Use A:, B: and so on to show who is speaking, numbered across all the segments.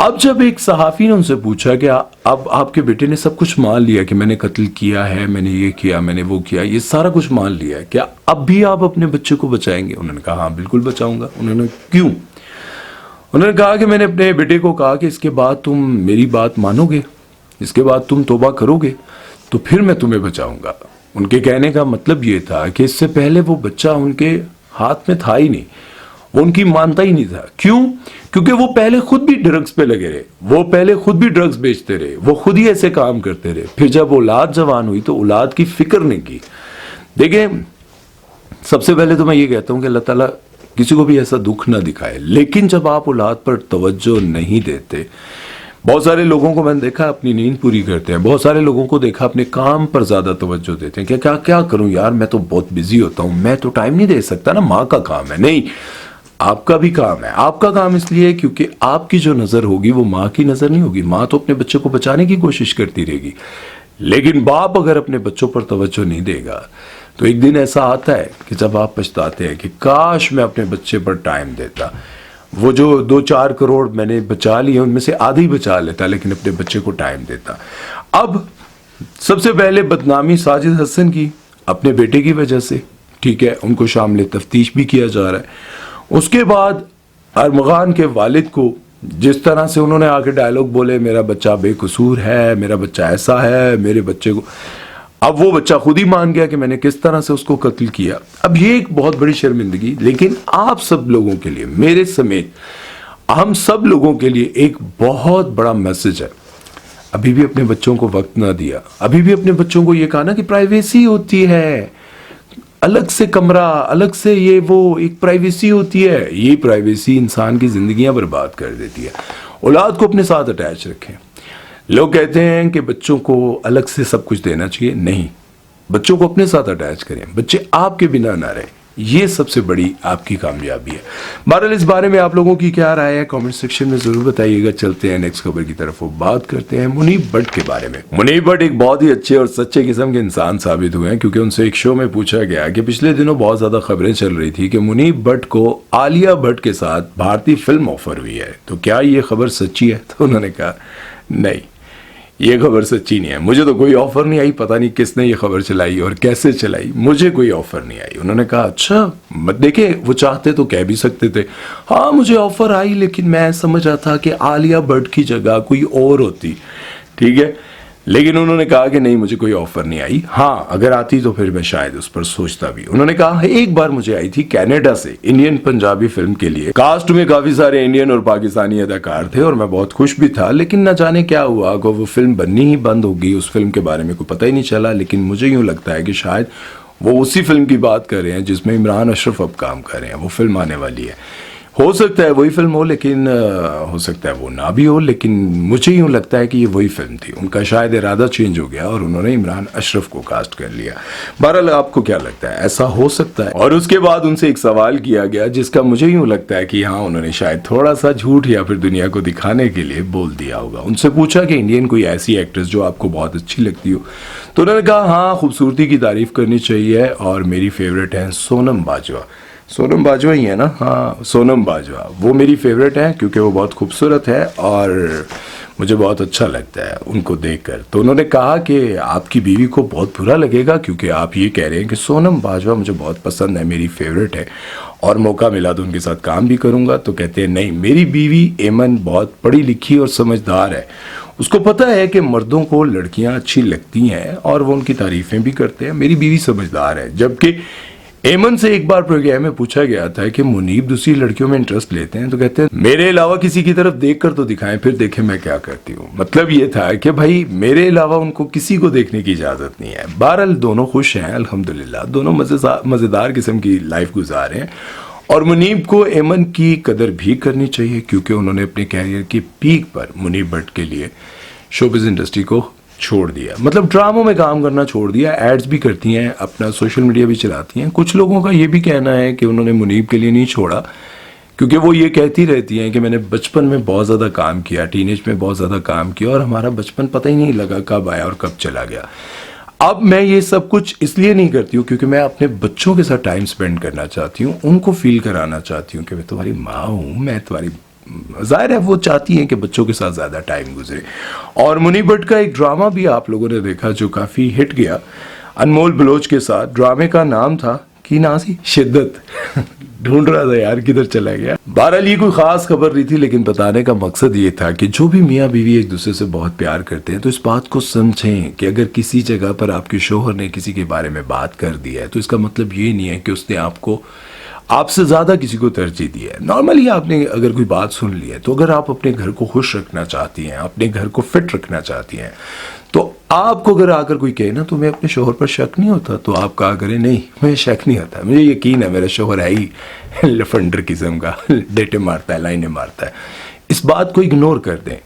A: اب جب ایک صحافی نے ان سے پوچھا کہ اب آپ کے بیٹے نے سب کچھ مان لیا کہ میں نے قتل کیا ہے، میں نے یہ کیا، میں نے وہ کیا، یہ سارا کچھ مان لیا ہے، کیا اب بھی آپ اپنے بچے کو بچائیں گے؟ انہوں نے کہا ہاں بالکل بچاؤں گا۔ انہوں نے کیوں؟ انہوں نے کہا کہ میں نے اپنے بیٹے کو کہا کہ اس کے بعد تم میری بات مانو گے، اس کے بعد تم توبہ کرو گے تو پھر میں تمہیں بچاؤں گا۔ ان کے کہنے کا مطلب یہ تھا کہ اس سے پہلے وہ بچہ ان کے ہاتھ میں تھا ہی نہیں، وہ ان کی مانتا ہی نہیں تھا۔ کیوں؟ کیونکہ وہ پہلے خود بھی ڈرگز پہ لگے رہے، وہ پہلے خود بھی ڈرگز بیچتے رہے، وہ خود ہی ایسے کام کرتے رہے۔ پھر جب اولاد جوان ہوئی تو اولاد کی فکر نہیں کی۔ دیکھیں، سب سے پہلے تو میں یہ کہتا ہوں کہ اللہ تعالیٰ کسی کو بھی ایسا دکھ نہ دکھائے، لیکن جب آپ اولاد پر توجہ نہیں دیتے، بہت سارے لوگوں کو میں نے دیکھا اپنی نیند پوری کرتے ہیں، بہت سارے لوگوں کو دیکھا اپنے کام پر زیادہ توجہ دیتے ہیں کہ کیا کروں یار، میں تو بہت بزی ہوتا ہوں، میں تو ٹائم نہیں دے سکتا نا، ماں کا کام ہے۔ نہیں، آپ کا بھی کام ہے۔ آپ کا کام اس لیے کیونکہ آپ کی جو نظر ہوگی وہ ماں کی نظر نہیں ہوگی۔ ماں تو اپنے بچے کو بچانے کی کوشش کرتی رہے گی، لیکن باپ اگر اپنے بچوں پر توجہ نہیں دے گا تو ایک دن ایسا آتا ہے کہ جب آپ پچھتاتے ہیں کہ کاش میں اپنے بچے پر ٹائم دیتا، وہ جو 2-4 کروڑ میں نے بچا لیے ان میں سے آدھی بچا لیتا، لیکن اپنے بچے کو ٹائم دیتا۔ اب سب سے پہلے بدنامی ساجد حسن کی اپنے بیٹے کی وجہ سے، ٹھیک ہے، ان کو شامل تفتیش بھی کیا جا رہا ہے۔ اس کے بعد ارمغان کے والد کو جس طرح سے انہوں نے آ کے ڈائلاگ بولے، میرا بچہ بے قصور ہے، میرا بچہ ایسا ہے، میرے بچے کو، اب وہ بچہ خود ہی مان گیا کہ میں نے کس طرح سے اس کو قتل کیا۔ اب یہ ایک بہت بڑی شرمندگی، لیکن آپ سب لوگوں کے لیے، میرے سمیت ہم سب لوگوں کے لیے ایک بہت بڑا میسج ہے۔ ابھی بھی اپنے بچوں کو وقت نہ دیا، ابھی بھی اپنے بچوں کو یہ کہا نا کہ پرائیویسی ہوتی ہے، الگ سے کمرہ، الگ سے یہ وہ ایک پرائیویسی ہوتی ہے۔ یہ پرائیویسی انسان کی زندگیاں برباد کر دیتی ہے۔ اولاد کو اپنے ساتھ اٹیچ رکھیں۔ لوگ کہتے ہیں کہ بچوں کو الگ سے سب کچھ دینا چاہیے، نہیں، بچوں کو اپنے ساتھ اٹیچ کریں، بچے آپ کے بنا نہ رہیں، یہ سب سے بڑی آپ کی کامیابی ہے۔ بہرحال اس بارے میں آپ لوگوں کی کیا رائے ہے کامنٹ سیکشن میں ضرور بتائیے گا۔ چلتے ہیں نیکسٹ خبر کی طرف، وہ بات کرتے ہیں منیب بٹ کے بارے میں۔ منیب بٹ ایک بہت ہی اچھے اور سچے قسم کے انسان ثابت ہوئے ہیں، کیونکہ ان سے ایک شو میں پوچھا گیا کہ پچھلے دنوں بہت زیادہ خبریں چل رہی تھی کہ منیب بٹ کو عالیہ بٹ کے ساتھ بھارتی فلم آفر ہوئی ہے، تو کیا یہ خبر سچی ہے؟ تو انہوں نے کہا نہیں، یہ خبر سچی نہیں ہے، مجھے تو کوئی آفر نہیں آئی، پتہ نہیں کس نے یہ خبر چلائی اور کیسے چلائی، مجھے کوئی آفر نہیں آئی۔ انہوں نے کہا اچھا، دیکھیں وہ چاہتے تو کہہ بھی سکتے تھے ہاں مجھے آفر آئی، لیکن میں سمجھا تھا کہ عالیہ بٹ کی جگہ کوئی اور ہوتی، ٹھیک ہے، لیکن انہوں نے کہا کہ نہیں مجھے کوئی آفر نہیں آئی، ہاں اگر آتی تو پھر میں شاید اس پر سوچتا بھی۔ انہوں نے کہا ایک بار مجھے آئی تھی کینیڈا سے انڈین پنجابی فلم کے لیے، کاسٹ میں کافی سارے انڈین اور پاکستانی اداکار تھے اور میں بہت خوش بھی تھا، لیکن نہ جانے کیا ہوا کہ وہ فلم بننی ہی بند ہو گئی، اس فلم کے بارے میں کوئی پتہ ہی نہیں چلا، لیکن مجھے یوں لگتا ہے کہ شاید وہ اسی فلم کی بات کر رہے ہیں جس میں عمران اشرف اب کام کر رہے ہیں، وہ فلم آنے والی ہے، ہو سکتا ہے وہی فلم ہو، لیکن ہو سکتا ہے وہ نہ بھی ہو، لیکن مجھے یوں لگتا ہے کہ یہ وہی فلم تھی، ان کا شاید ارادہ چینج ہو گیا اور انہوں نے عمران اشرف کو کاسٹ کر لیا۔ بہرحال آپ کو کیا لگتا ہے، ایسا ہو سکتا ہے؟ اور اس کے بعد ان سے ایک سوال کیا گیا جس کا مجھے یوں لگتا ہے کہ ہاں انہوں نے شاید تھوڑا سا جھوٹ یا پھر دنیا کو دکھانے کے لیے بول دیا ہوگا۔ ان سے پوچھا کہ انڈین کوئی ایسی ایکٹریس جو آپ کو بہت اچھی لگتی ہو، تو انہوں نے کہا ہاں خوبصورتی کی تعریف کرنی چاہیے اور میری فیوریٹ ہیں سونم باجوہ۔ سونم باجوہ ہی ہے نا؟ ہاں سونم باجوہ، وہ میری فیوریٹ ہے کیونکہ وہ بہت خوبصورت ہے اور مجھے بہت اچھا لگتا ہے ان کو دیکھ کر۔ تو انہوں نے کہا کہ آپ کی بیوی کو بہت برا لگے گا کیونکہ آپ یہ کہہ رہے ہیں کہ سونم باجوہ مجھے بہت پسند ہے، میری فیوریٹ ہے اور موقع ملا تو ان کے ساتھ کام بھی کروں گا۔ تو کہتے ہیں نہیں، میری بیوی ایمن بہت پڑھی لکھی اور سمجھدار ہے، اس کو پتہ ہے کہ مردوں کو لڑکیاں اچھی لگتی ہیں اور وہ ان کی تعریفیں بھی کرتے ہیں، میری بیوی سمجھدار ہے۔ جبکہ ایمن سے ایک بار پروگرام میں پوچھا گیا تھا کہ منیب دوسری لڑکیوں میں انٹرسٹ لیتے ہیں، تو کہتے ہیں میرے علاوہ کسی کی طرف دیکھ کر تو دکھائیں پھر دیکھیں میں کیا کرتی ہوں۔ مطلب یہ تھا کہ بھائی میرے علاوہ ان کو کسی کو دیکھنے کی اجازت نہیں ہے۔ بہرحال دونوں خوش ہیں الحمدللہ، دونوں مزیدار قسم کی لائف گزار ہیں اور منیب کو ایمن کی قدر بھی کرنی چاہیے کیونکہ انہوں نے اپنے کیریئر کی پیک پر منیب بٹ کے لیے شوبز انڈسٹری کو چھوڑ دیا، مطلب ڈراموں میں کام کرنا چھوڑ دیا، ایڈز بھی کرتی ہیں، اپنا سوشل میڈیا بھی چلاتی ہیں۔ کچھ لوگوں کا یہ بھی کہنا ہے کہ انہوں نے منیب کے لیے نہیں چھوڑا کیونکہ وہ یہ کہتی رہتی ہیں کہ میں نے بچپن میں بہت زیادہ کام کیا، ٹین ایج میں بہت زیادہ کام کیا اور ہمارا بچپن پتہ ہی نہیں لگا کب آیا اور کب چلا گیا۔ اب میں یہ سب کچھ اس لیے نہیں کرتی ہوں کیونکہ میں اپنے بچوں کے ساتھ ٹائم سپینڈ کرنا چاہتی ہوں، ان کو فیل کرانا چاہتی ہوں کہ میں تمہاری ماں ہوں، میں تمہاری ظاہر ہے وہ چاہتی ہیں کہ بچوں کے ساتھ زیادہ ٹائم گزرے. اور منی بٹ کا ایک ڈرامہ بھی آپ لوگوں نے دیکھا جو کافی ہٹ گیا انمول بلوچ کے ساتھ. ڈرامے کا نام تھا کی نا سی شدت. ڈھونڈ رہا تھا یار کدھر چلا گیا. بہرحال یہ کوئی خاص خبر نہیں تھی لیکن بتانے کا مقصد یہ تھا کہ جو بھی میاں بیوی ایک دوسرے سے بہت پیار کرتے ہیں تو اس بات کو سمجھیں کہ اگر کسی جگہ پر آپ کے شوہر نے کسی کے بارے میں بات کر دیا ہے تو اس کا مطلب یہ نہیں ہے کہ اس نے آپ سے زیادہ کسی کو ترجیح دی ہے. نارملی آپ نے اگر کوئی بات سن لی ہے تو اگر آپ اپنے گھر کو خوش رکھنا چاہتی ہیں, اپنے گھر کو فٹ رکھنا چاہتی ہیں, تو آپ کو اگر آ کر کوئی کہے نا تو میں اپنے شوہر پر شک نہیں ہوتا تو آپ کہا کریں نہیں مجھے شک نہیں ہوتا, مجھے یقین ہے میرا شوہر ہے ہی لفنڈر قسم کا, ڈیٹے مارتا ہے, لائنیں مارتا ہے. اس بات کو اگنور کر دیں,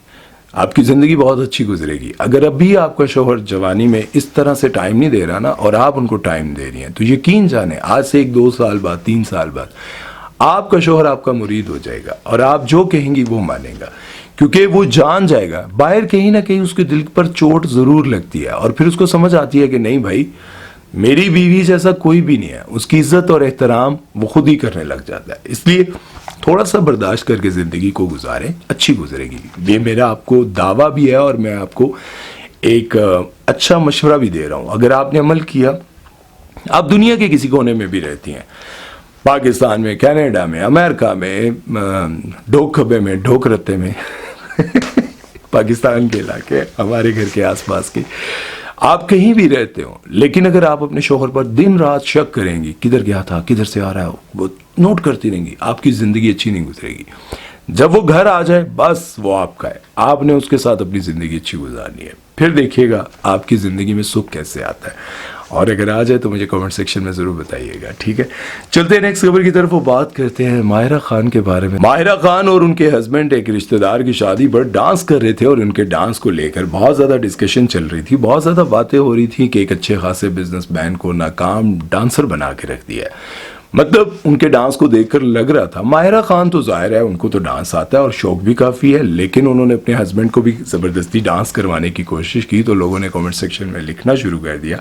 A: آپ کی زندگی بہت اچھی گزرے گی. اگر اب بھی آپ کا شوہر جوانی میں اس طرح سے ٹائم نہیں دے رہا نا اور آپ ان کو ٹائم دے رہی ہیں تو یقین جانیں آج سے 1-2 سال بعد 3 سال بعد آپ کا شوہر آپ کا مرید ہو جائے گا اور آپ جو کہیں گی وہ مانے گا, کیونکہ وہ جان جائے گا باہر کہیں نہ کہیں اس کے دل پر چوٹ ضرور لگتی ہے اور پھر اس کو سمجھ آتی ہے کہ نہیں بھائی میری بیوی جیسا کوئی بھی نہیں ہے. اس کی عزت اور احترام وہ خود ہی کرنے لگ جاتا ہے. اس لیے تھوڑا سا برداشت کر کے زندگی کو گزاریں, اچھی گزرے گی. یہ میرا آپ کو دعویٰ بھی ہے اور میں آپ کو ایک اچھا مشورہ بھی دے رہا ہوں. اگر آپ نے عمل کیا, آپ دنیا کے کسی کونے میں بھی رہتی ہیں, پاکستان میں, کینیڈا میں, امریکہ میں, ڈوک کھبے میں, ڈوک رتے میں پاکستان کے علاقے ہمارے گھر کے آس پاس کے, آپ کہیں بھی رہتے ہو, لیکن اگر آپ اپنے شوہر پر دن رات شک کریں گی کدھر گیا تھا, کدھر سے آ رہا ہے, وہ نوٹ کرتی رہیں گی, آپ کی زندگی اچھی نہیں گزرے گی. جب وہ گھر آ جائے بس وہ آپ کا ہے, آپ نے اس کے ساتھ اپنی زندگی اچھی گزارنی ہے. پھر دیکھیے گا آپ کی زندگی میں سکھ کیسے آتا ہے. اور اگر آ جائے تو مجھے کمنٹ سیکشن میں ضرور بتائیے گا, ٹھیک ہے. چلتے ہیں نیکسٹ خبر کی طرف. وہ بات کرتے ہیں ماہرہ خان کے بارے میں. ماہرہ خان اور ان کے ہسبینڈ ایک رشتہ دار کی شادی پر ڈانس کر رہے تھے اور ان کے ڈانس کو لے کر بہت زیادہ ڈسکشن چل رہی تھی, بہت زیادہ باتیں ہو رہی تھی کہ ایک اچھے خاصے بزنس مین کو ناکام ڈانسر بنا کے رکھ دیا ہے. مطلب ان کے ڈانس کو دیکھ کر لگ رہا تھا ماہرہ خان تو ظاہر ہے ان کو تو ڈانس آتا ہے اور شوق بھی کافی ہے, لیکن انہوں نے اپنے ہسبینڈ کو بھی زبردستی ڈانس کروانے کی کوشش کی تو لوگوں نے کمنٹ سیکشن میں لکھنا شروع کر دیا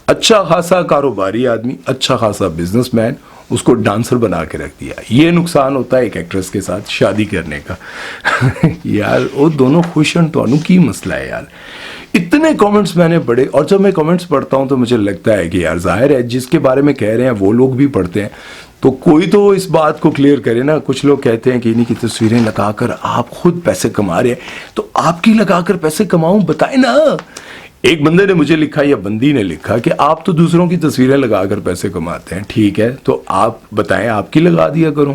A: اچھا خاصا کاروباری آدمی, اچھا خاصا بزنس مین, اس کو ڈانسر بنا کے رکھ دیا. یہ نقصان ہوتا ہے ایک ایکٹریس کے ساتھ شادی کرنے کا. یار وہ دونوں خوش ہیں تو کی مسئلہ ہے یار. اتنے کامنٹس میں نے پڑھے اور جب میں کامنٹس پڑھتا ہوں تو مجھے لگتا ہے کہ یار ظاہر ہے جس کے بارے میں کہہ رہے ہیں وہ لوگ بھی پڑھتے ہیں تو کوئی تو اس بات کو کلیئر کرے نا. کچھ لوگ کہتے ہیں کہ انہیں کی تصویریں لگا کر آپ خود پیسے کما رہے ہیں تو آپ کی لگا کر پیسے کماؤں, بتائیں نا. ایک بندے نے مجھے لکھا یا بندی نے لکھا کہ آپ تو دوسروں کی تصویریں لگا کر پیسے کماتے ہیں, ٹھیک ہے تو آپ بتائیں آپ کی لگا دیا کروں,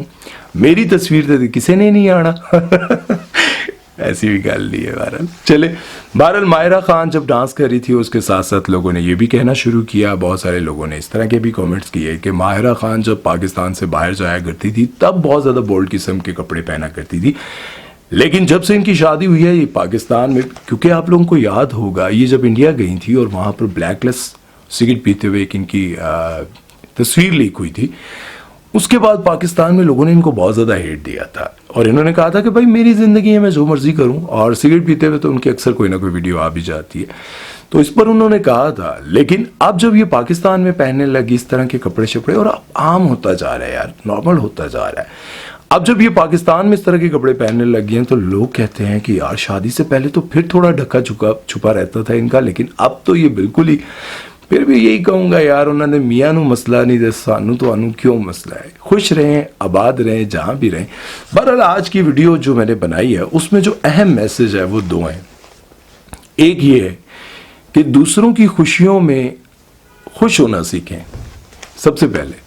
A: میری تصویر تو کسی نے نہیں آنا. ایسی بھی گل نہیں ہے. بہرحال ماہرہ خان جب ڈانس کر رہی تھی اس کے ساتھ ساتھ لوگوں نے یہ بھی کہنا شروع کیا, بہت سارے لوگوں نے اس طرح کے بھی کامنٹس کیے کہ ماہرہ خان جب پاکستان سے باہر جایا کرتی تھی تب بہت زیادہ بولڈ قسم کے کپڑے پہنا کرتی تھی, لیکن جب سے ان کی شادی ہوئی ہے یہ پاکستان میں, کیونکہ آپ لوگوں کو یاد ہوگا یہ جب انڈیا گئی تھی اور وہاں پر بلیک لیس سگریٹ پیتے ہوئے ایک ان کی تصویر لیک ہوئی تھی, اس کے بعد پاکستان میں لوگوں نے ان کو بہت زیادہ ہیٹ دیا تھا اور انہوں نے کہا تھا کہ بھائی میری زندگی ہے میں جو مرضی کروں, اور سگریٹ پیتے ہوئے تو ان کے اکثر کوئی نہ کوئی ویڈیو آ بھی جاتی ہے تو اس پر انہوں نے کہا تھا. لیکن اب جب یہ پاکستان میں پہننے لگی اس طرح کے کپڑے شپڑے اور اب عام ہوتا جا رہا ہے یار, نارمل ہوتا جا رہا ہے. اب جب یہ پاکستان میں اس طرح کے کپڑے پہننے لگ گئے ہیں تو لوگ کہتے ہیں کہ یار شادی سے پہلے تو پھر تھوڑا ڈھکا چھپا رہتا تھا ان کا, لیکن اب تو یہ بالکل ہی. پھر بھی یہی کہوں گا یار انہوں نے میاں نو مسئلہ نہیں دے, سانو تو انو کیوں مسئلہ ہے. خوش رہیں, آباد رہیں, جہاں بھی رہیں. بہرحال آج کی ویڈیو جو میں نے بنائی ہے اس میں جو اہم میسج ہے وہ 2 ہیں. ایک یہ ہے کہ دوسروں کی خوشیوں میں خوش ہونا سیکھیں. سب سے پہلے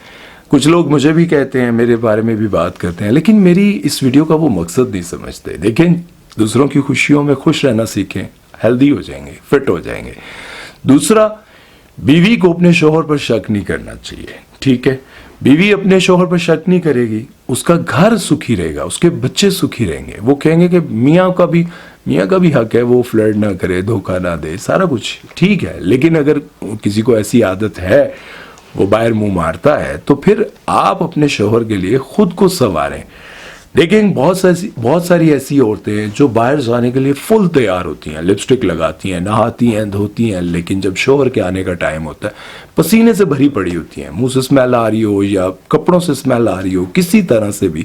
A: کچھ لوگ مجھے بھی کہتے ہیں, میرے بارے میں بھی بات کرتے ہیں, لیکن میری اس ویڈیو کا وہ مقصد نہیں سمجھتے. دیکھیں دوسروں کی خوشیوں میں خوش رہنا سیکھیں, ہیلدی ہو جائیں گے, فٹ ہو جائیں گے. دوسرا, بیوی کو اپنے شوہر پر شک نہیں کرنا چاہیے, ٹھیک ہے. بیوی اپنے شوہر پر شک نہیں کرے گی, اس کا گھر سکھی رہے گا, اس کے بچے سکھی رہیں گے. وہ کہیں گے کہ میاں کا بھی حق ہے, وہ فلرٹ نہ کرے, دھوکہ نہ دے, سارا کچھ ٹھیک ہے. لیکن اگر کسی کو ایسی عادت ہے وہ باہر منہ مارتا ہے تو پھر آپ اپنے شوہر کے لیے خود کو سنواریں. دیکھیں بہت ساری ایسی عورتیں ہیں جو باہر جانے کے لیے فل تیار ہوتی ہیں, لپسٹک لگاتی ہیں, نہاتی ہیں, دھوتی ہیں, لیکن جب شوہر کے آنے کا ٹائم ہوتا ہے پسینے سے بھری پڑی ہوتی ہیں, منہ سے اسمیل آ رہی ہو یا کپڑوں سے اسمیل آ رہی ہو, کسی طرح سے بھی